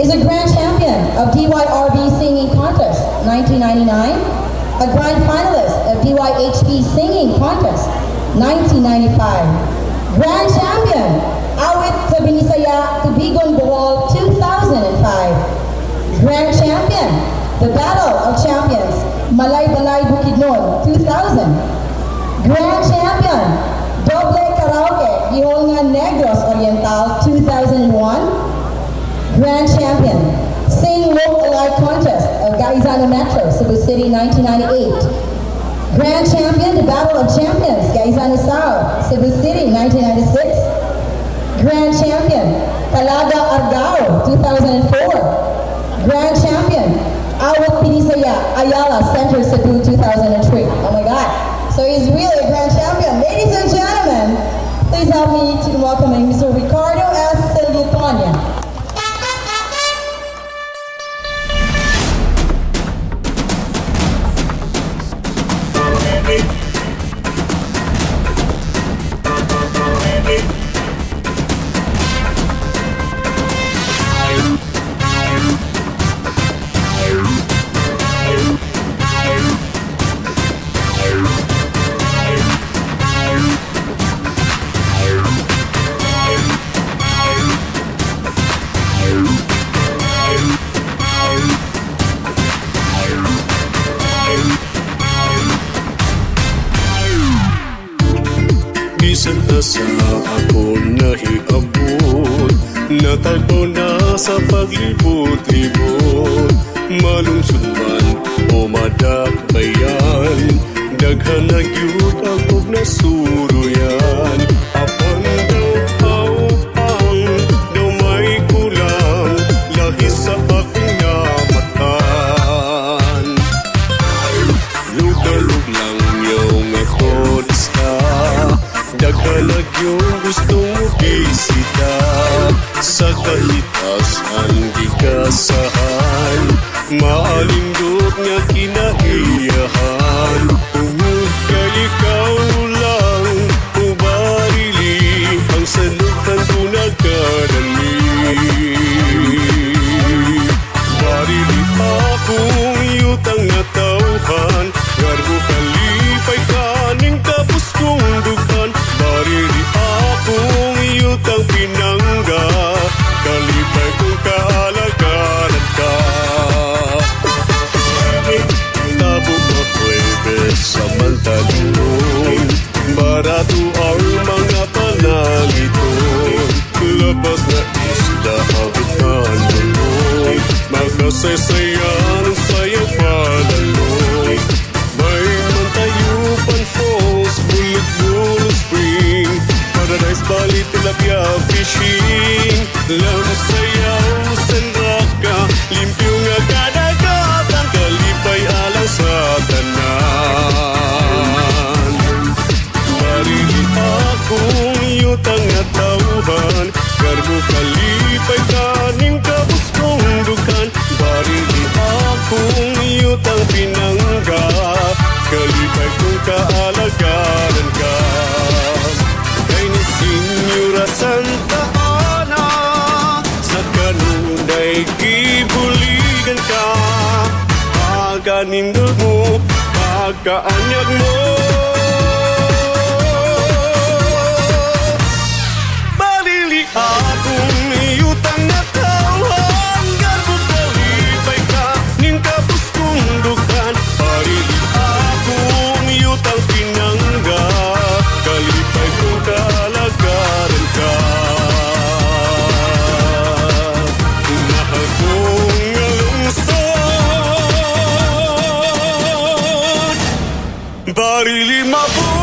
is a grand champion of DYRB Singing Contest 1999, a grand finalist of DYHP Singing Contest 1995, grand champion Awit sa Binisaya Tubigon Bohol 2005, grand champion the Battle of Champions Malay Balay Bukidnon 2000, grand champion Doble Karaoke Gihongan Negros Oriental 2001, grand champion Sing Look-alike Contest of Gaizano Metro, Cebu City 1998, grand champion the Battle of Champions Gaizano South, Cebu City 1996, grand champion Talaga Argao 2004, grand champion Awit Pinisaya Ayala Center Cebu 2003. Oh my God. So he's really a grand champion. Ladies and gentlemen, please help me to welcoming Mr. Ricardo S. Silvitonia. Bisan na sa ako nahiabot, natagpo na sa paglibot-libot. Malungsod man o madakbayan, daghan na gyud akong nasuruyan. Apan daw ang daw may kulang, lahi sa akong namatan. Lugalog lang yung ako lista, daghan na yung gusto mo bisita. Sa kalitasan gigasahan, maalindot nga kinaiyahan. Tungod kay ikaw lang, o barili, ang salutan ko nagkadali. Barili akong yutang natauhan, garbo kalipay kaning tapos kong dukan. Barili akong yutang pinangga, kalipay kong kaalagaran ka. Tabog ako'y besamantalon, barato ang mga panaliton. Labas na isda habitan mo, magkasaysayan sayang palalong. May Mantayupan Falls, Bulog-Bulog Spring, Paradise Bali, Tilapia Fishing. Lamsayaw, Senraka, limpyo nga kadagatan, kalipay alang sa tanan. Barili akong yutang nga tauhan, garbo kalipay kaning kapos kong dukan. Barili akong yutang pinangga, kalipay kong kaalagaran ka. Kay ni Senyora Santa Ana, sa kanunay gibuligan ka. Pagkanindot mo, pagkaanyag mo. Barili akong yutang na tauhan, garbo kalipay ka ning kapos kong dukan. Barili akong yutang pinangga, kalipay kong kaalagaran ka. Mahal kong lungsod, Barili Mabuhi